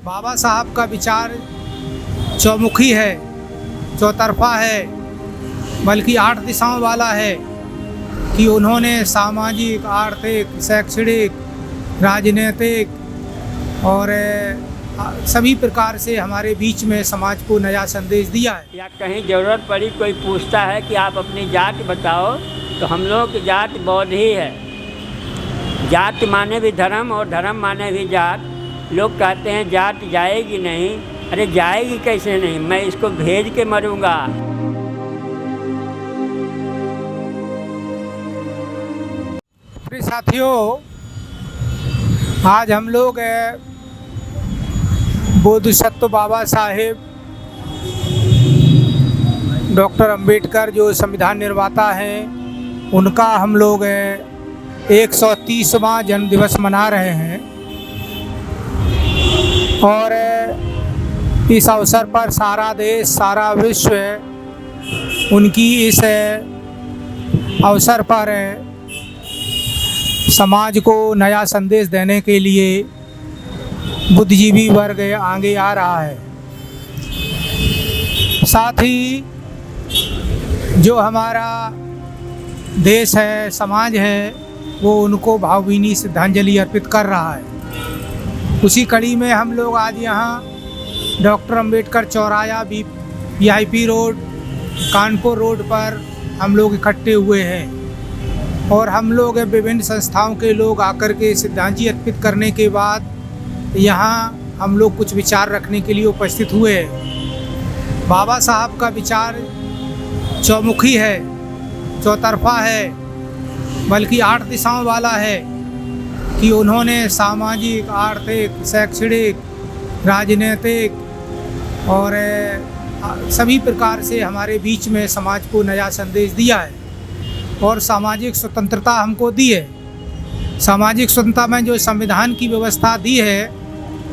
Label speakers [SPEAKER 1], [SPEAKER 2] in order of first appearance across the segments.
[SPEAKER 1] बाबा साहब का विचार चौमुखी है, चौतरफा है, बल्कि 8 दिशाओं वाला है कि उन्होंने सामाजिक, आर्थिक, शैक्षणिक, राजनीतिक और सभी प्रकार से हमारे बीच में समाज को नया संदेश दिया है।
[SPEAKER 2] या कहीं ज़रूरत पड़ी कोई पूछता है कि आप अपनी जात बताओ, तो हम लोग की जात बौद्ध ही है। जात माने भी धर्म और धर्म माने भी जात। लोग कहते हैं जात जाएगी नहीं, अरे जाएगी कैसे नहीं, मैं इसको भेज के मरूंगा।
[SPEAKER 1] प्रिय साथियों, आज हम लोग बोधिसत्व बाबा साहेब डॉक्टर अंबेडकर जो संविधान निर्माता हैं, उनका हम लोग 130वां जन्मदिवस मना रहे हैं। और इस अवसर पर सारा देश, सारा विश्व उनकी इस अवसर पर समाज को नया संदेश देने के लिए बुद्धिजीवी वर्ग आगे आ रहा है। साथ ही जो हमारा देश है, समाज है, वो उनको भावभीनी श्रद्धांजलि अर्पित कर रहा है। उसी कड़ी में हम लोग आज यहाँ डॉक्टर अंबेडकर चौराहा VIP रोड, कानपुर रोड पर हम लोग इकट्ठे हुए हैं। और हम लोग विभिन्न संस्थाओं के लोग आकर के श्रद्धांजलि अर्पित करने के बाद यहाँ हम लोग कुछ विचार रखने के लिए उपस्थित हुए हैं। बाबा साहब का विचार चौमुखी है, चौतरफा है, बल्कि 8 दिशाओं वाला है कि उन्होंने सामाजिक, आर्थिक, शैक्षणिक, राजनीतिक और सभी प्रकार से हमारे बीच में समाज को नया संदेश दिया है और सामाजिक स्वतंत्रता हमको दी है। सामाजिक स्वतंत्रता में जो संविधान की व्यवस्था दी है,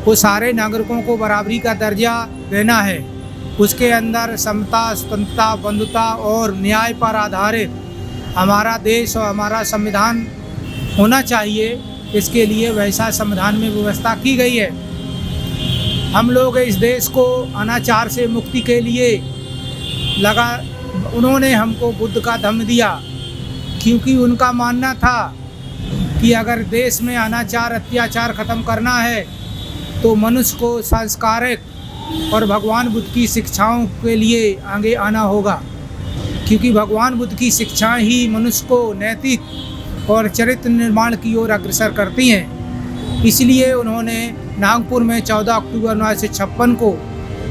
[SPEAKER 1] वो सारे नागरिकों को बराबरी का दर्जा देना है। उसके अंदर समता, स्वतंत्रता, बंधुता और न्याय पर आधारित हमारा देश और हमारा संविधान होना चाहिए। इसके लिए वैसा संविधान में व्यवस्था की गई है। हम लोग इस देश को अनाचार से मुक्ति के लिए उन्होंने हमको बुद्ध का धम्म दिया, क्योंकि उनका मानना था कि अगर देश में अनाचार, अत्याचार ख़त्म करना है तो मनुष्य को सांस्कारिक और भगवान बुद्ध की शिक्षाओं के लिए आगे आना होगा, क्योंकि भगवान बुद्ध की शिक्षाएं ही मनुष्य को नैतिक और चरित्र निर्माण की ओर अग्रसर करती हैं। इसलिए उन्होंने नागपुर में 14 अक्टूबर 1956 को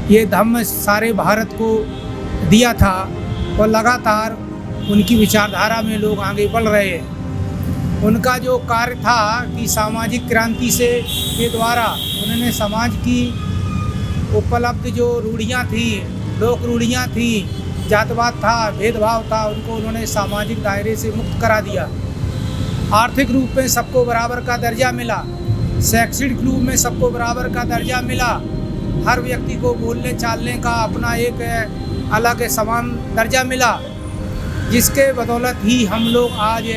[SPEAKER 1] ये धम्म सारे भारत को दिया था और लगातार उनकी विचारधारा में लोग आगे बढ़ रहे हैं। उनका जो कार्य था कि सामाजिक क्रांति से के द्वारा उन्होंने समाज की उपलब्ध जो रूढ़ियाँ थी, लोक रूढ़ियाँ थी, जातवाद था, भेदभाव था, उनको उन्होंने सामाजिक दायरे से मुक्त करा दिया। आर्थिक रूप में सबको बराबर का दर्जा मिला, शैक्षणिक रूप में सबको बराबर का दर्जा मिला, हर व्यक्ति को बोलने चालने का अपना एक अलग समान दर्जा मिला, जिसके बदौलत ही हम लोग आज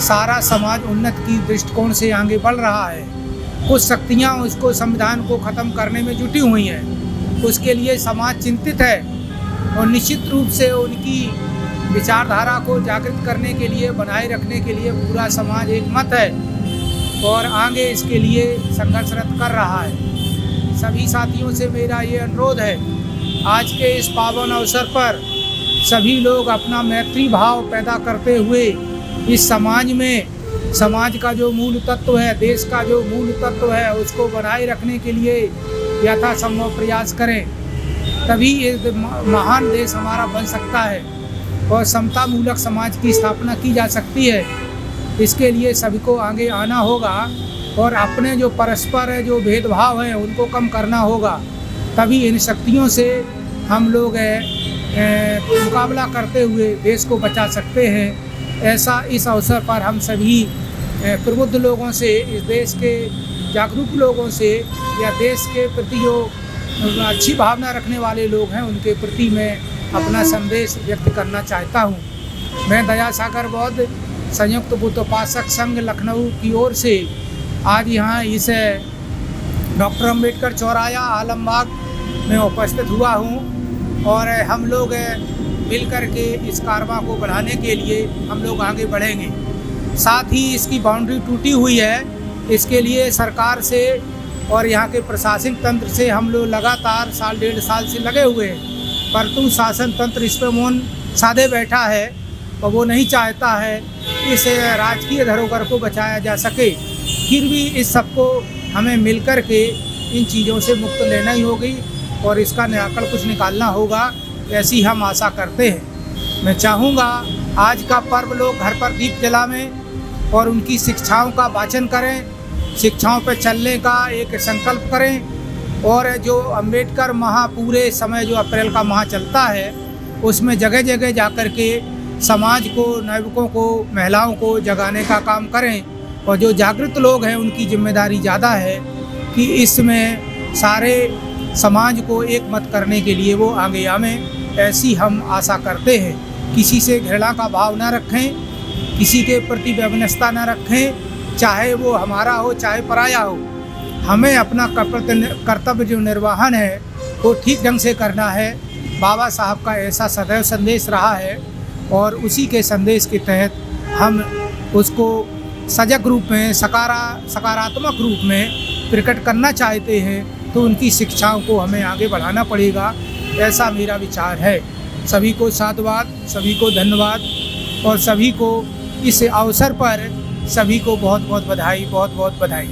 [SPEAKER 1] सारा समाज उन्नत की दृष्टिकोण से आगे बढ़ रहा है। कुछ शक्तियाँ उसको संविधान को ख़त्म करने में जुटी हुई हैं, उसके लिए समाज चिंतित है और निश्चित रूप से उनकी विचारधारा को जागृत करने के लिए, बनाए रखने के लिए पूरा समाज एक मत है और आगे इसके लिए संघर्षरत कर रहा है। सभी साथियों से मेरा ये अनुरोध है, आज के इस पावन अवसर पर सभी लोग अपना मैत्री भाव पैदा करते हुए इस समाज में, समाज का जो मूल तत्व है, देश का जो मूल तत्व है, उसको बनाए रखने के लिए यथासंभव प्रयास करें। तभी ये महान देश हमारा बन सकता है और समता मूलक समाज की स्थापना की जा सकती है। इसके लिए सभी को आगे आना होगा और अपने जो परस्पर है जो भेदभाव है उनको कम करना होगा। तभी इन शक्तियों से हम लोग मुकाबला करते हुए देश को बचा सकते हैं। ऐसा इस अवसर पर हम सभी प्रबुद्ध लोगों से, इस देश के जागरूक लोगों से या देश के प्रति जो अच्छी भावना रखने वाले लोग हैं उनके प्रति मैं अपना संदेश व्यक्त करना चाहता हूँ। मैं दया सागर बौद्ध संयुक्त बुद्ध उपासक संघ लखनऊ की ओर से आज यहाँ इस डॉक्टर अंबेडकर चौराहा आलमबाग में उपस्थित हुआ हूँ और हम लोग मिल कर के इस कारवां को बढ़ाने के लिए हम लोग आगे बढ़ेंगे। साथ ही इसकी बाउंड्री टूटी हुई है, इसके लिए सरकार से और यहाँ के प्रशासनिक तंत्र से हम लोग लगातार साल डेढ़ साल से लगे हुए हैं, परंतु शासन तंत्र इस पर मौन साधे बैठा है और वो नहीं चाहता है इस राजकीय धरोहर को बचाया जा सके। फिर भी इस सबको हमें मिलकर के इन चीज़ों से मुक्त लेना ही होगी और इसका निराकरण कुछ निकालना होगा, ऐसी हम आशा करते हैं। मैं चाहूँगा आज का पर्व लोग घर पर दीप जलावें और उनकी शिक्षाओं का वाचन करें, शिक्षाओं पर चलने का एक संकल्प करें और जो अंबेडकर माह पूरे समय जो अप्रैल का माह चलता है उसमें जगह जगह जाकर के समाज को, नवयुवकों को, महिलाओं को जगाने का काम करें और जो जागृत लोग हैं उनकी जिम्मेदारी ज़्यादा है कि इसमें सारे समाज को एक मत करने के लिए वो आगे आवें, ऐसी हम आशा करते हैं। किसी से घृणा का भाव ना रखें, किसी के प्रति वैमनस्यता ना रखें, चाहे वो हमारा हो चाहे पराया हो। हमें अपना कर्तव्य जो निर्वहन है वो ठीक ढंग से करना है। बाबा साहब का ऐसा सदैव संदेश रहा है और उसी के संदेश के तहत हम उसको सजग रूप में, सकारात्मक रूप में प्रकट करना चाहते हैं, तो उनकी शिक्षाओं को हमें आगे बढ़ाना पड़ेगा, ऐसा मेरा विचार है। सभी को साधुवाद, सभी को धन्यवाद और सभी को इस अवसर पर सभी को बहुत बहुत बधाई, बहुत बहुत बधाई।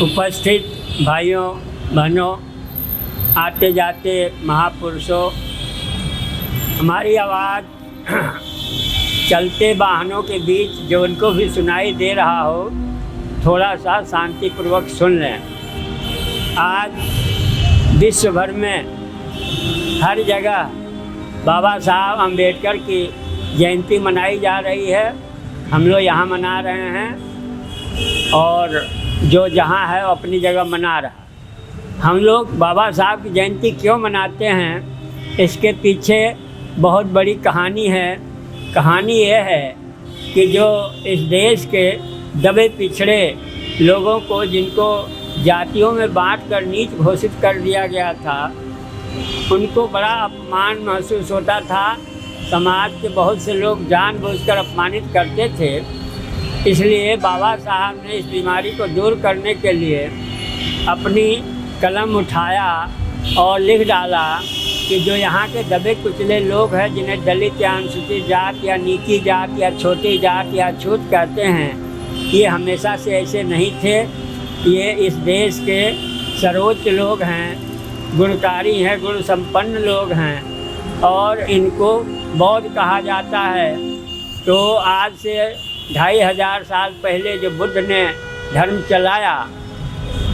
[SPEAKER 2] उपस्थित भाइयों बहनों, आते जाते महापुरुषों, हमारी आवाज़ चलते वाहनों के बीच जो उनको भी सुनाई दे रहा हो, थोड़ा सा शांतिपूर्वक सुन लें। आज विश्व भर में हर जगह बाबा साहब अंबेडकर की जयंती मनाई जा रही है। हम लोग यहाँ मना रहे हैं और जो जहाँ है वो अपनी जगह मना रहा। हम लोग बाबा साहब की जयंती क्यों मनाते हैं, इसके पीछे बहुत बड़ी कहानी है। कहानी यह है कि जो इस देश के दबे पिछड़े लोगों को, जिनको जातियों में बांटकर नीच घोषित कर दिया गया था, उनको बड़ा अपमान महसूस होता था। समाज के बहुत से लोग जानबूझकर अपमानित करते थे। इसलिए बाबा साहब ने इस बीमारी को दूर करने के लिए अपनी कलम उठाया और लिख डाला कि जो यहाँ के दबे कुचले लोग हैं, जिन्हें दलित या अनुसूचित जात या नीची जात या छोटी जात या छूत कहते हैं, ये हमेशा से ऐसे नहीं थे। ये इस देश के सर्वोच्च लोग हैं, गुणकारी हैं, गुण संपन्न लोग हैं और इनको बौद्ध कहा जाता है। तो आज से 2500 साल पहले जो बुद्ध ने धर्म चलाया,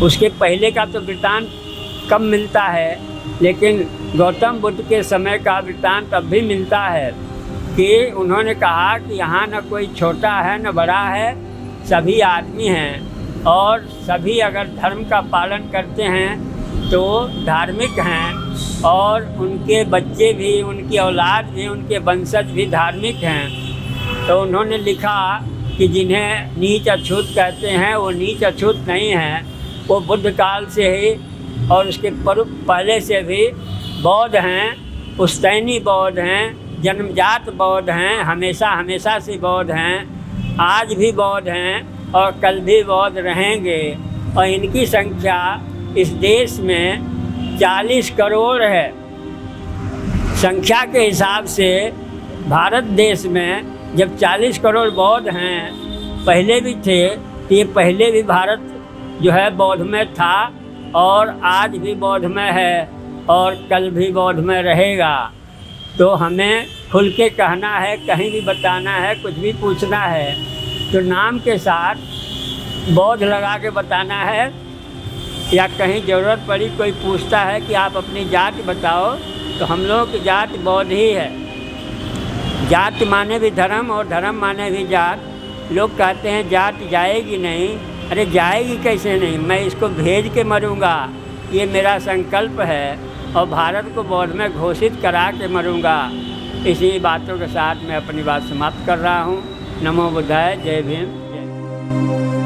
[SPEAKER 2] उसके पहले का तो वृत्तांत कम मिलता है, लेकिन गौतम बुद्ध के समय का वृत्तांत अब भी मिलता है कि उन्होंने कहा कि यहाँ न कोई छोटा है न बड़ा है, सभी आदमी हैं और सभी अगर धर्म का पालन करते हैं तो धार्मिक हैं और उनके बच्चे भी, उनकी औलाद भी, उनके वंशज भी धार्मिक हैं। तो उन्होंने लिखा कि जिन्हें नीच अछूत कहते हैं वो नीच अछूत नहीं हैं, वो बुद्ध काल से ही और उसके पहले से भी बौद्ध हैं, पुश्तैनी बौद्ध हैं, जन्मजात बौद्ध हैं, हमेशा से बौद्ध हैं, आज भी बौद्ध हैं और कल भी बौद्ध रहेंगे। और इनकी संख्या इस देश में 40 करोड़ है। संख्या के हिसाब से भारत देश में जब 40 करोड़ बौद्ध हैं, पहले भी थे, तो ये पहले भी भारत जो है बौद्धमय था और आज भी बौद्धमय है और कल भी बौद्धमय रहेगा। तो हमें खुल के कहना है, कहीं भी बताना है, कुछ भी पूछना है तो नाम के साथ बौद्ध लगा के बताना है, या कहीं ज़रूरत पड़ी कोई पूछता है कि आप अपनी जाति बताओ, तो हम लोग की जाति बौद्ध ही है। जाति माने भी धर्म और धर्म माने भी जात। लोग कहते हैं जाति जाएगी नहीं, अरे जाएगी कैसे नहीं, मैं इसको भेज के मरूंगा, ये मेरा संकल्प है और भारत को बौद्ध में घोषित करा के मरूंगा। इसी बातों के साथ मैं अपनी बात समाप्त कर रहा हूँ। नमो बुद्धाय, जय भीम, जय।